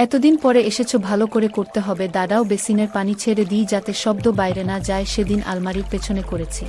এতদিন পরে এসেছো, ভালো করে করতে হবে। দাদাও বেসিনের পানি ছেড়ে দিই যাতে শব্দ বাইরে না যায়। সেদিন আলমারির পেছনে করেছি,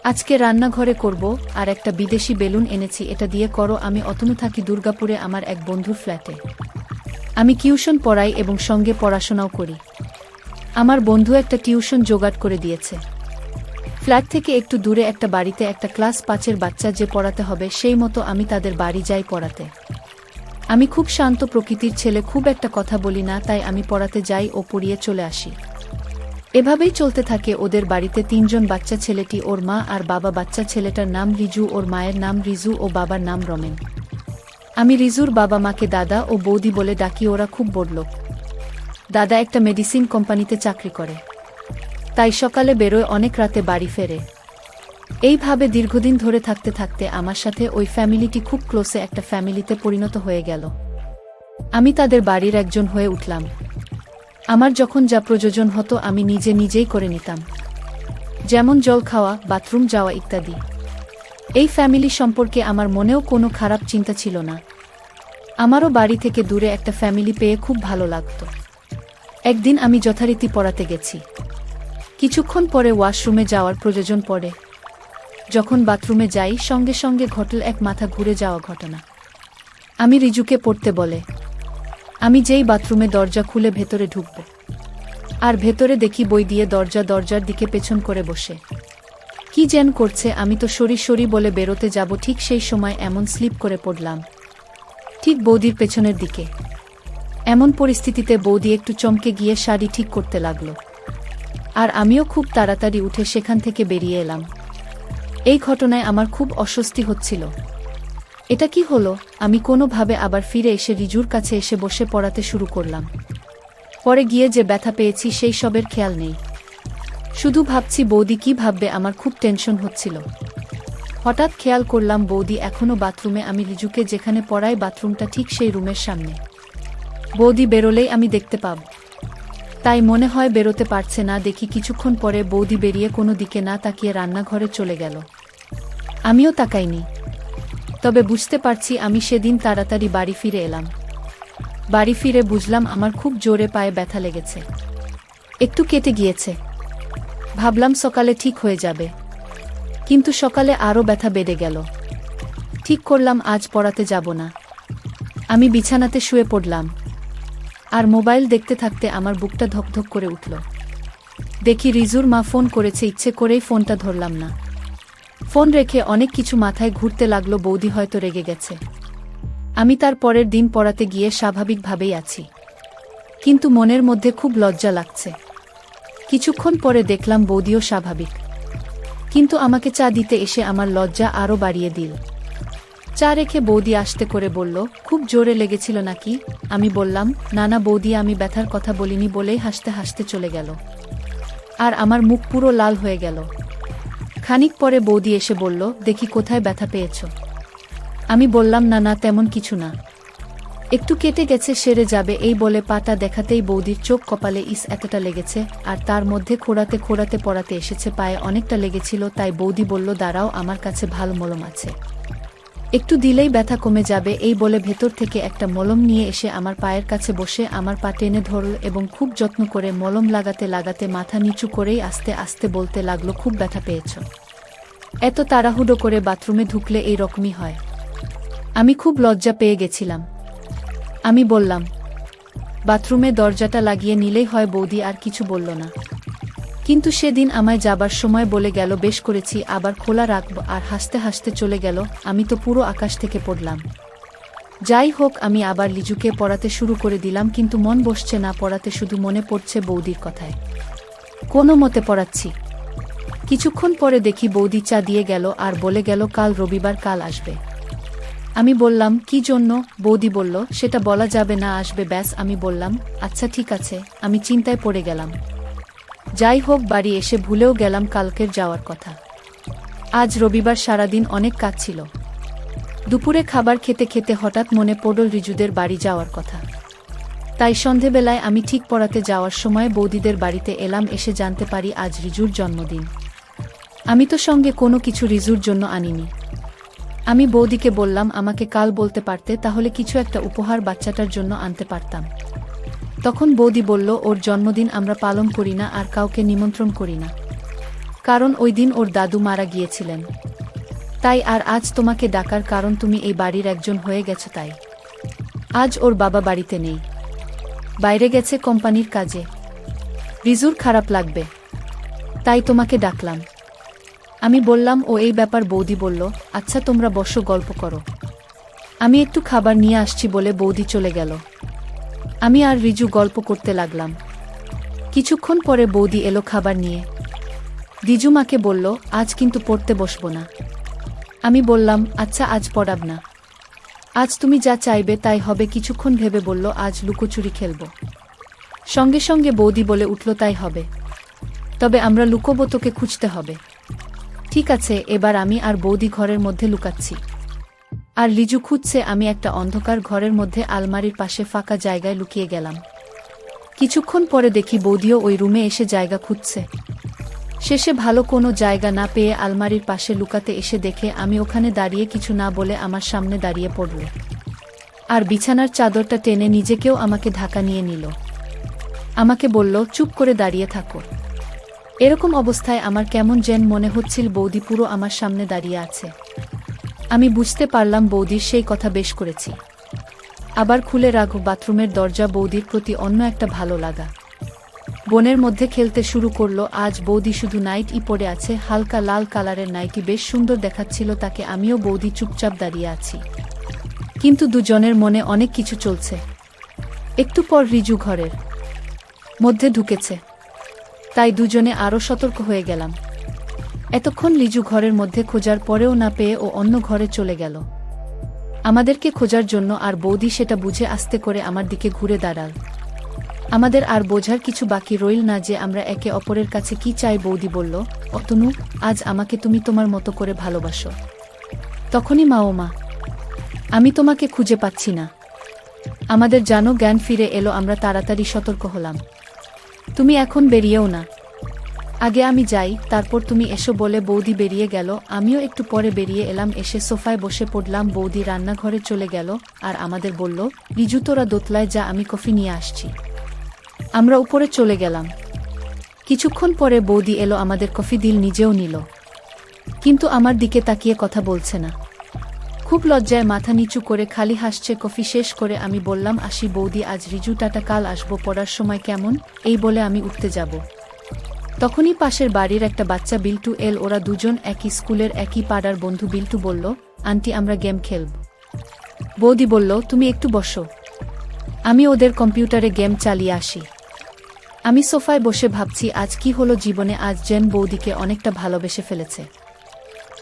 আজকে রান্নাঘরে করব। আর একটা বিদেশি বেলুন এনেছি, এটা দিয়ে করো। আমি অতনু থাকি দুর্গাপুরে আমার এক বন্ধুর ফ্ল্যাটে। আমি টিউশন পড়াই এবং সঙ্গে পড়াশোনাও করি। আমার বন্ধু একটা টিউশন জোগাড় করে দিয়েছে। ফ্ল্যাট থেকে একটু দূরে একটা বাড়িতে একটা ক্লাস 5-এর বাচ্চা যে পড়াতে হবে, সেই মতো আমি তাদের বাড়ি যাই পড়াতে। আমি খুব শান্ত প্রকৃতির ছেলে, খুব একটা কথা বলি না, তাই আমি পড়াতে যাই ও পড়িয়ে চলে আসি। এভাবেই চলতে থাকে ওদের বাড়িতে। 3 জন বাচ্চা, ছেলেটি ওর মা আর বাবা। বাচ্চা ছেলেটার নাম রিজু, ওর মায়ের নাম রিজু ও বাবার নাম রমেন। আমি রিজুর বাবা মাকে দাদা ও বৌদি বলে ডাকি। ওরা খুব বড়লোক। দাদা একটা মেডিসিন কোম্পানিতে চাকরি করে, তাই সকালে বেরোয়, অনেক রাতে বাড়ি ফেরে। এইভাবে দীর্ঘদিন ধরে থাকতে থাকতে আমার সাথে ওই ফ্যামিলিটি খুব ক্লোজে একটা ফ্যামিলিতে পরিণত হয়ে গেল। আমি তাদের বাড়ির একজন হয়ে উঠলাম। আমার যখন যা প্রয়োজন হতো আমি নিজেই করে নিতাম, যেমন জল খাওয়া, বাথরুম যাওয়া ইত্যাদি। এই ফ্যামিলি সম্পর্কে আমার মনেও কোনো খারাপ চিন্তা ছিল না। আমারও বাড়ি থেকে দূরে একটা ফ্যামিলি পেয়ে খুব ভালো লাগত। একদিন আমি যথারীতি পড়াতে গেছি। কিছুক্ষণ পরে ওয়াশরুমে যাওয়ার প্রয়োজন পড়ে। যখন বাথরুমে যাই, সঙ্গে সঙ্গে ঘটল এক মাথা ঘুরে যাওয়া ঘটনা। আমি রিজুকে পড়তে বলে আমি যেই বাথরুমে দরজা খুলে ভেতরে ঢুকব, আর ভেতরে দেখি বই দিয়ে দরজার দিকে পেছন করে বসে কি যেন করছে। আমি তো সরি বলে বেরোতে যাব, ঠিক সেই সময় এমন স্লিপ করে পড়লাম, ঠিক বৌদির পেছনের দিকে। এমন পরিস্থিতিতে বৌদি একটু চমকে গিয়ে শাড়ি ঠিক করতে লাগলো, আর আমিও খুব তাড়াতাড়ি উঠে সেখান থেকে বেরিয়ে এলাম। এই ঘটনায় আমার খুব অস্বস্তি হচ্ছিল। এটা কি হলো? আমি কোনোভাবে আবার ফিরে এসে রিজুর কাছে এসে বসে পড়াতে শুরু করলাম। পরে গিয়ে যে ব্যথা পেয়েছি সেই সবের খেয়াল নেই, শুধু ভাবছি বৌদি কি ভাববে। আমার খুব টেনশন হচ্ছিল। হঠাৎ খেয়াল করলাম বৌদি এখনও বাথরুমে। আমি রিজুকে যেখানে পড়াই বাথরুমটা ঠিক সেই রুমের সামনে। বৌদি বেরোলেই আমি দেখতে পাব, তাই মনে হয় বেরোতে পারছে না। দেখি কিছুক্ষণ পরে বৌদি বেরিয়ে কোনো দিকে না তাকিয়ে রান্নাঘরে চলে গেল। আমিও তাকাইনি, তবে বুঝতে পারছি আমি সেদিন তাড়াতাড়ি বাড়ি ফিরে এলাম। বাড়ি ফিরে বুঝলাম আমার খুব জোরে পায়ে ব্যথা লেগেছে, একটু কেটে গিয়েছে। ভাবলাম সকালে ঠিক হয়ে যাবে, কিন্তু সকালে আরও ব্যথা বেড়ে গেল। ঠিক করলাম আজ পড়াতে যাব না। আমি বিছানাতে শুয়ে পড়লাম, আর মোবাইল দেখতে থাকতে আমার বুকটা ধকধক করে উঠল। দেখি রিজুর মা ফোন করেছে। ইচ্ছে করেই ফোনটা ধরলাম না। ফোন রেখে অনেক কিছু মাথায় ঘুরতে লাগলো। বৌদি হয়তো রেগে গেছে। আমি তার পরের দিন পড়াতে গিয়ে স্বাভাবিকভাবেই আছি, কিন্তু মনের মধ্যে খুব লজ্জা লাগছে। কিছুক্ষণ পরে দেখলাম বৌদিও স্বাভাবিক, কিন্তু আমাকে চা দিতে এসে আমার লজ্জা আরও বাড়িয়ে দিল। চা রেখে বৌদি আস্তে করে বলল, খুব জোরে লেগেছিল নাকি? আমি বললাম, না বৌদি, আমি ব্যথার কথা বলিনি বলেই হাসতে হাসতে চলে গেল, আর আমার মুখ পুরো লাল হয়ে গেল। খানিক পরে বৌদি এসে বলল, দেখি কোথায় ব্যথা পেয়েছ? আমি বললাম, না তেমন কিছু না, একটু কেটে গেছে, সেরে যাবে। এই বলে পাটা দেখাতেই বৌদির চোখ কপালে এতটা লেগেছে, আর তার মধ্যে খোঁড়াতে পড়াতে এসেছে, পায়ে অনেকটা লেগেছিল। তাই বৌদি বলল, দাঁড়াও, আমার কাছে ভালো মলম আছে, একটু দিলেই ব্যথা কমে যাবে। এই বলে ভেতর থেকে একটা মলম নিয়ে এসে আমার পায়ের কাছে বসে আমার পা টেনে ধরল এবং খুব যত্ন করে মলম লাগাতে মাথা নিচু করেই আস্তে আস্তে বলতে লাগলো, খুব ব্যথা পেয়েছ? এত তাড়াহুড়ো করে বাথরুমে ঢুকলে এই রকমই হয়। আমি খুব লজ্জা পেয়ে গেছিলাম। আমি বললাম, বাথরুমে দরজাটা লাগিয়ে নিলেই হয়। বৌদি আর কিছু বলল না, কিন্তু সেদিন আমায় যাবার সময় বলে গেল, বেশ করেছি, আবার খোলা রাখব, আর হাসতে হাসতে চলে গেল। আমি তো পুরো আকাশ থেকে পড়লাম। যাই হোক, আমি আবার লিজুকে পড়াতে শুরু করে দিলাম, কিন্তু মন বসছে না পড়াতে, শুধু মনে পড়ছে বৌদির কথায়। কোনো মতে পড়াচ্ছি। কিছুক্ষণ পরে দেখি বৌদি চা দিয়ে গেল আর বলে গেল, কাল রবিবার, কাল আসবে। আমি বললাম, কি জন্য? বৌদি বলল, সেটা বলা যাবে না, আসবে ব্যাস। আমি বললাম, আচ্ছা ঠিক আছে। আমি চিন্তায় পড়ে গেলাম। যাই হোক, বাড়ি এসে ভুলেও গেলাম কালকের যাওয়ার কথা। আজ রবিবার, সারাদিন অনেক কাজ ছিল। দুপুরে খাবার খেতে খেতে হঠাৎ মনে পড়ল রিজুদের বাড়ি যাওয়ার কথা। তাই সন্ধেবেলায় আমি ঠিক পড়াতে যাওয়ার সময় বৌদিদের বাড়িতে এলাম। এসে জানতে পারি আজ রিজুর জন্মদিন। আমি তো সঙ্গে কোনো কিছু রিজুর জন্য আনিনি। আমি বৌদিকে বললাম আমাকে কাল বলতে পারতে, তাহলে কিছু একটা উপহার বাচ্চাটার জন্য আনতে পারতাম। তখন বৌদি বলল, ওর জন্মদিন আমরা পালন করি না আর কাউকে নিমন্ত্রণ করি না, কারণ ওই দিন ওর দাদু মারা গিয়েছিলেন। তাই আর আজ তোমাকে ডাকার কারণ তুমি এই বাড়ির একজন হয়ে গেছো, তাই আজ ওর বাবা বাড়িতে নেই, বাইরে গেছে কোম্পানির কাজে। রিজুর খারাপ লাগবে, তাই তোমাকে ডাকলাম। আমি বললাম, ও এই ব্যাপার। বৌদি বলল, আচ্ছা তোমরা বসো, গল্প করো, আমি একটু খাবার নিয়ে আসছি বলে বৌদি চলে গেল। আমি আর রিজু গল্প করতে লাগলাম। কিছুক্ষণ পরে বৌদি এলো খাবার নিয়ে। রিজু মাকে বলল, আজ কিন্তু পড়তে বসবো না। আমি বললাম, আচ্ছা আজ পড়াব না, আজ তুমি যা চাইবে তাই হবে। কিছুক্ষণ ভেবে বলল, আজ লুকোচুরি খেলব। সঙ্গে সঙ্গে বৌদি বলে উঠল, তাই হবে, তবে আমরা লুকোবো, তোকে খুঁজতে হবে। ঠিক আছে। এবার আমি আর বৌদি ঘরের মধ্যে লুকাচ্ছি, আর লিজু খুঁজছে। আমি একটা অন্ধকার ঘরের মধ্যে আলমারির পাশে ফাঁকা জায়গায় লুকিয়ে গেলাম। কিছুক্ষণ পরে দেখি বৌদিও ওই রুমে এসে জায়গা খুঁজছে। শেষে ভালো কোনো জায়গা না পেয়ে আলমারির পাশে লুকাতে এসে দেখে আমি ওখানে দাঁড়িয়ে কিছু না বলে আমার সামনে দাঁড়িয়ে পড়ল, আর বিছানার চাদরটা টেনে নিজেকেও আমাকে ঢাকা নিয়ে নিল। আমাকে বলল, চুপ করে দাঁড়িয়ে থাকো। এরকম অবস্থায় আমার কেমন যেন মনে হচ্ছিল বৌদি পুরো আমার সামনে দাঁড়িয়ে আছে। আমি বুঝতে পারলাম বৌদির সেই কথা বেশ করেছি। আবার খুলে রাখো বাথরুমের দরজা। বৌদির প্রতি অন্য একটা ভালো লাগা বনের মধ্যে খেলতে শুরু করলো। আজ বৌদি শুধু নাইটি পরে আছে, হালকা লাল কালারের নাইটি, বেশ সুন্দর দেখাচ্ছিল তাকে। আমিও বৌদি চুপচাপ দাঁড়িয়ে আছি, কিন্তু দুজনের মনে অনেক কিছু চলছে। একটু পর রিজু ঘরের মধ্যে ঢুকেছে, তাই দুজনে আরও সতর্ক হয়ে গেলাম। এতক্ষণ লিজু ঘরের মধ্যে খোঁজার পরেও না পেয়ে ও অন্য ঘরে চলে গেল আমাদেরকে খোঁজার জন্য, আর বৌদি সেটা বুঝে আস্তে করে আমার দিকে ঘুরে দাঁড়াল। আমাদের আর বোঝার কিছু বাকি রইল না যে আমরা একে অপরের কাছে কি চাই। বৌদি বলল, অতনু, আজ আমাকে তুমি তোমার মতো করে ভালোবাসো। তখনই মা, ও মা, আমি তোমাকে খুঁজে পাচ্ছি না। আমাদের জানো জ্ঞান ফিরে এলো। আমরা তাড়াতাড়ি সতর্ক হলাম, তুমি এখন বেরিয়েও না, আগে আমি যাই, তারপর তুমি এসো বলে বৌদি বেরিয়ে গেল। আমিও একটু পরে বেরিয়ে এলাম। এসে সোফায় বসে পড়লাম। বৌদি রান্নাঘরে চলে গেল আর আমাদের বলল, রিজু তোরা দোতলায় যা, আমি কফি নিয়ে আসছি। আমরা উপরে চলে গেলাম। কিছুক্ষণ পরে বৌদি এলো, আমাদের কফি দিল, নিজেও নিল, কিন্তু আমার দিকে তাকিয়ে কথা বলছে না। খুব লজ্জায় মাথা নিচু করে খালি হাসছে। কফি শেষ করে আমি বললাম, আসি বৌদি, আজ রিজু, টাটা, কাল আসবো, পড়ার সময় কেমন? এই বলে আমি উঠতে যাব, তখনই পাশের বাড়ির একটা বাচ্চা বিল্টু এল। ওরা দুজন একই স্কুলের, একই পাড়ার বন্ধু। বিল্টু বলল, আন্টি আমরা গেম খেলব। বৌদি বলল, তুমি একটু বসো, আমি ওদের কম্পিউটারে গেম চালিয়ে আসি। আমি সোফায় বসে ভাবছি আজ কি হলো জীবনে। আজ যেন বৌদিকে অনেকটা ভালোবেসে ফেলেছে।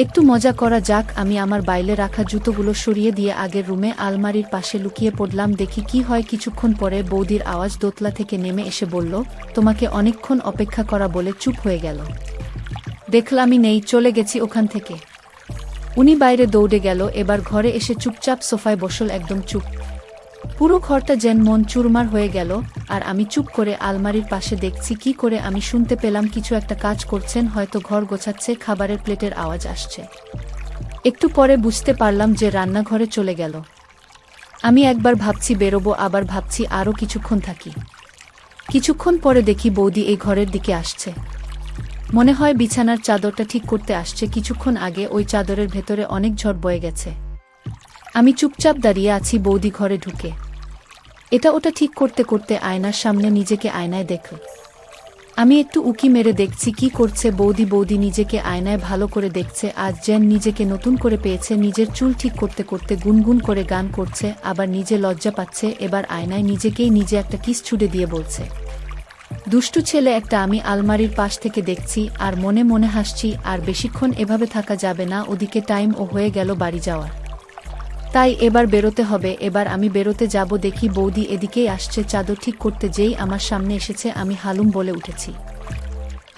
একটু মজা করা যাক। আমি আমার বাইরে রাখা জুতোগুলো সরিয়ে দিয়ে আগের রুমে আলমারির পাশে লুকিয়ে পড়লাম, দেখি কি হয়। কিছুক্ষণ পরে বৌদির আওয়াজ দোতলা থেকে নেমে এসে বলল, তোমাকে অনেকক্ষণ অপেক্ষা করা, বলে চুপ হয়ে গেল। দেখলামই নেই, চলে গেছি ওখান থেকে। উনি বাইরে দৌড়ে গেল। এবার ঘরে এসে চুপচাপ সোফায় বসল, একদম চুপ। পুরো ঘরটা যেন মন চুরমার হয়ে গেল। আর আমি চুপ করে আলমারির পাশে দেখছি। কি করে আমি শুনতে পেলাম কিছু একটা কাজ করছেন, হয়তো ঘর গোছাচ্ছে। খাবারের প্লেটের আওয়াজ আসছে। একটু পরে বুঝতে পারলাম যে রান্নাঘরে চলে গেল। আমি একবার ভাবছি বেরোবো, আবার ভাবছি আরও কিছুক্ষণ থাকি। কিছুক্ষণ পরে দেখি বৌদি এই ঘরের দিকে আসছে। মনে হয় বিছানার চাদরটা ঠিক করতে আসছে। কিছুক্ষণ আগে ওই চাদরের ভেতরে অনেক ঝড় বয়ে গেছে। আমি চুপচাপ দাঁড়িয়ে আছি। বৌদি ঘরে ঢুকে এটা ওটা ঠিক করতে করতে আয়নার সামনে নিজেকে আয়নায় দেখল। আমি একটু উকি মেরে দেখছি কি করছে বৌদি। বৌদি নিজেকে আয়নায় ভালো করে দেখছে। আজ যেন নিজেকে নতুন করে পেয়েছে। নিজের চুল ঠিক করতে করতে গুনগুন করে গান করছে, আবার নিজে লজ্জা পাচ্ছে। এবার আয়নায় নিজেকেই নিজে একটা কিস ছুড়ে দিয়ে বলছে, দুষ্টু ছেলে একটা। আমি আলমারির পাশ থেকে দেখছি আর মনে মনে হাসছি। আর বেশিক্ষণ এভাবে থাকা যাবে না। ওদিকে টাইম ও হয়ে গেল বাড়ি যাওয়ার, তাই এবার বেরোতে হবে। এবার আমি বেরোতে যাব, দেখি বৌদি এদিকেই আসছে। চাদর ঠিক করতে যেই আমার সামনে এসেছে, আমি হালুম বলে উঠেছি।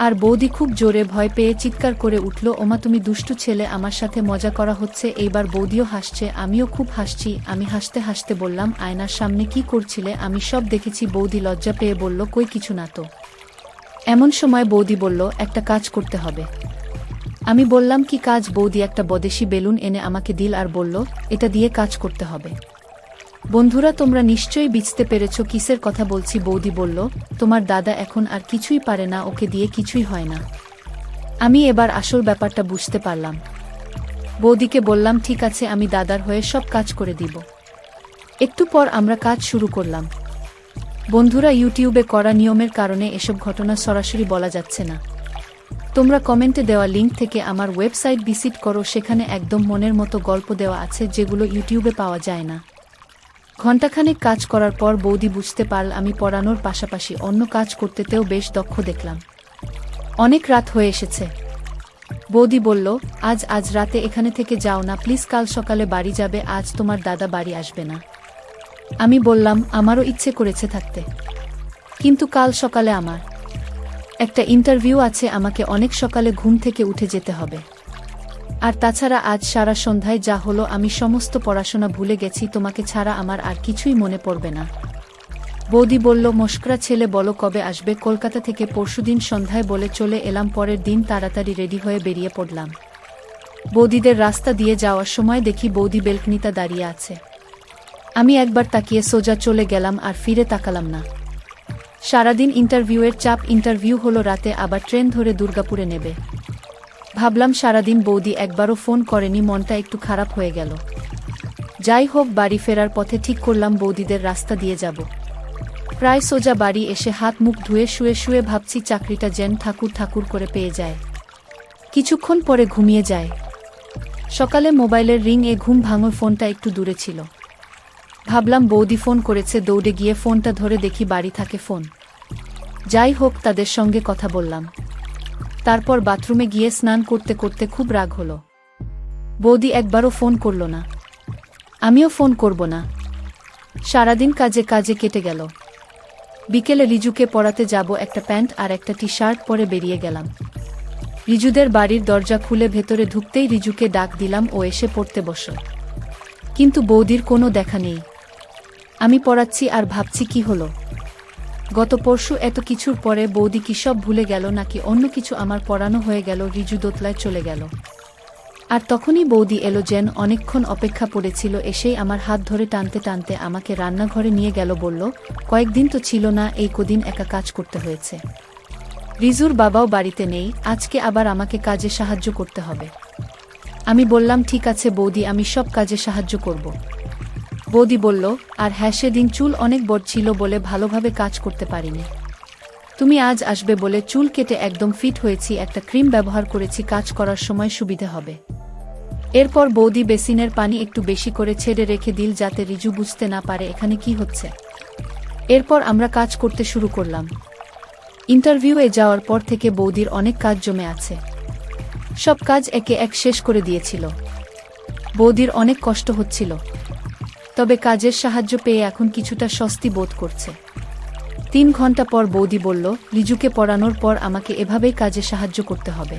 আর বৌদি খুব জোরে ভয় পেয়ে চিৎকার করে উঠল, ওমা তুমি দুষ্টু ছেলে, আমার সাথে মজা করা হচ্ছে। এইবার বৌদিও হাসছে, আমিও খুব হাসছি। আমি হাসতে হাসতে বললাম, আয়নার সামনে কি করছিলে? আমি সব দেখেছি। বৌদি লজ্জা পেয়ে বলল, কই কিছু না তো। এমন সময় বৌদি বলল, একটা কাজ করতে হবে। আমি বললাম কি কাজ? বৌদি একটা বদেশি বেলুন এনে আমাকে দিল আর বলল, এটা দিয়ে কাজ করতে হবে। বন্ধুরা, তোমরা নিশ্চয়ই বুঝতে পেরেছ কিসের কথা বলছি। বৌদি বলল, তোমার দাদা এখন আর কিছুই পারে না, ওকে দিয়ে কিছুই হয় না। আমি এবার আসল ব্যাপারটা বুঝতে পারলাম। বৌদিকে বললাম, ঠিক আছে, আমি দাদার হয়ে সব কাজ করে দিব। একটু পর আমরা কাজ শুরু করলাম। বন্ধুরা, ইউটিউবে করা নিয়মের কারণে এসব ঘটনা সরাসরি বলা যাচ্ছে না। তোমরা কমেন্টে দেওয়া লিঙ্ক থেকে আমার ওয়েবসাইট ভিজিট করো, সেখানে একদম মনের মতো গল্প দেওয়া আছে যেগুলো ইউটিউবে পাওয়া যায় না। ঘণ্টাখানেক কাজ করার পর বৌদি বুঝতে পারল আমি পড়ানোর পাশাপাশি অন্য কাজ করতেতেও বেশ দক্ষ। দেখলাম অনেক রাত হয়ে এসেছে। বৌদি বলল, আজ রাতে এখানে থেকে যাও না প্লিজ, কাল সকালে বাড়ি যাবে, আজ তোমার দাদা বাড়ি আসবে না। আমি বললাম, আমারও ইচ্ছে করেছে থাকতে, কিন্তু কাল সকালে আমার একটা ইন্টারভিউ আছে, আমাকে অনেক সকালে ঘুম থেকে উঠে যেতে হবে। আর তাছাড়া আজ সারা সন্ধ্যায় যা হলো, আমি সমস্ত পড়াশোনা ভুলে গেছি, তোমাকে ছাড়া আমার আর কিছুই মনে পড়বে না। বৌদি বলল, মস্করা ছেলে, বলো কবে আসবে? কলকাতা থেকে পরশুদিন সন্ধ্যায় বলে চলে এলাম। পরের দিন তাড়াতাড়ি রেডি হয়ে বেরিয়ে পড়লাম। বৌদিদের রাস্তা দিয়ে যাওয়ার সময় দেখি বৌদি বেলকনিতে দাঁড়িয়ে আছে। আমি একবার তাকিয়ে সোজা চলে গেলাম আর ফিরে তাকালাম না। সারাদিন ইন্টারভিউয়ের চাপ, ইন্টারভিউ হলো রাতে, আবার ট্রেন ধরে দুর্গাপুরে নেবে। ভাবলাম সারাদিন বৌদি একবারও ফোন করেনি, মনটা একটু খারাপ হয়ে গেল। যাই হোক, বাড়ি ফেরার পথে ঠিক করলাম বৌদিদের রাস্তা দিয়ে যাব। প্রায় সোজা বাড়ি এসে হাত মুখ ধুয়ে শুয়ে শুয়ে ভাবছি চাকরিটা যেন ঠাকুর ঠাকুর করে পেয়ে যায়। কিছুক্ষণ পরে ঘুমিয়ে যায়। সকালে মোবাইলের রিং এ ঘুম ভাঙল, ফোনটা একটু দূরে ছিল। ভাবলাম বৌদি ফোন করেছে, দৌড়ে গিয়ে ফোনটা ধরে দেখি বাড়ি থাকে ফোন। যাই হোক, তাদের সঙ্গে কথা বললাম। তারপর বাথরুমে গিয়ে স্নান করতে করতে খুব রাগ হলো। বৌদি একবারও ফোন করল না, আমিও ফোন করব না। সারাদিন কাজে কাজে কেটে গেল। বিকেলে রিজুকে পড়াতে যাব, একটা প্যান্ট আর একটা টি শার্ট পরে বেরিয়ে গেলাম। রিজুদের বাড়ির দরজা খুলে ভেতরে ঢুকতেই রিজুকে ডাক দিলাম, ও এসে পড়তে বসল। কিন্তু বৌদির কোনো দেখা নেই। আমি পড়াচ্ছি আর ভাবছি কি হলো। গত পরশু এত কিছুর পরে বৌদি কি সব ভুলে গেল নাকি অন্য কিছু? আমার পড়ানো হয়ে গেল, রিজু দোতলায় চলে গেল। আর তখনই বৌদি এলো, যেন অনেকক্ষণ অপেক্ষা পড়েছিল। এসেই আমার হাত ধরে টানতে টানতে আমাকে রান্নাঘরে নিয়ে গেল, বলল, কয়েকদিন তো ছিল না, এই কদিন একা কাজ করতে হয়েছে। রিজুর বাবাও বাড়িতে নেই, আজকে আবার আমাকে কাজে সাহায্য করতে হবে। আমি বললাম, ঠিক আছে বৌদি, আমি সব কাজে সাহায্য করব। বৌদি বলল, আর হ্যাঁ, সেদিন চুল অনেক বড় ছিল বলে ভালোভাবে কাজ করতে পারিনি। তুমি আজ আসবে বলে চুল কেটে একদম ফিট হয়েছি, একটা ক্রিম ব্যবহার করেছি, কাজ করার সময় সুবিধে হবে। এরপর বৌদি বেসিনের পানি একটু বেশি করে ছেড়ে রেখে দিল, যাতে রিজু বুঝতে না পারে এখানে কি হচ্ছে। এরপর আমরা কাজ করতে শুরু করলাম। ইন্টারভিউয়ে যাওয়ার পর থেকে বৌদির অনেক কাজ জমে আছে। সব কাজ একে এক শেষ করে দিয়েছিল। বৌদির অনেক কষ্ট হচ্ছিল, তবে কাজের সাহায্য পেয়ে এখন কিছুটা স্বস্তি বোধ করছে। 3 ঘন্টা পর বৌদি বলল, রিজুকে পড়ানোর পর আমাকে এভাবেই কাজে সাহায্য করতে হবে।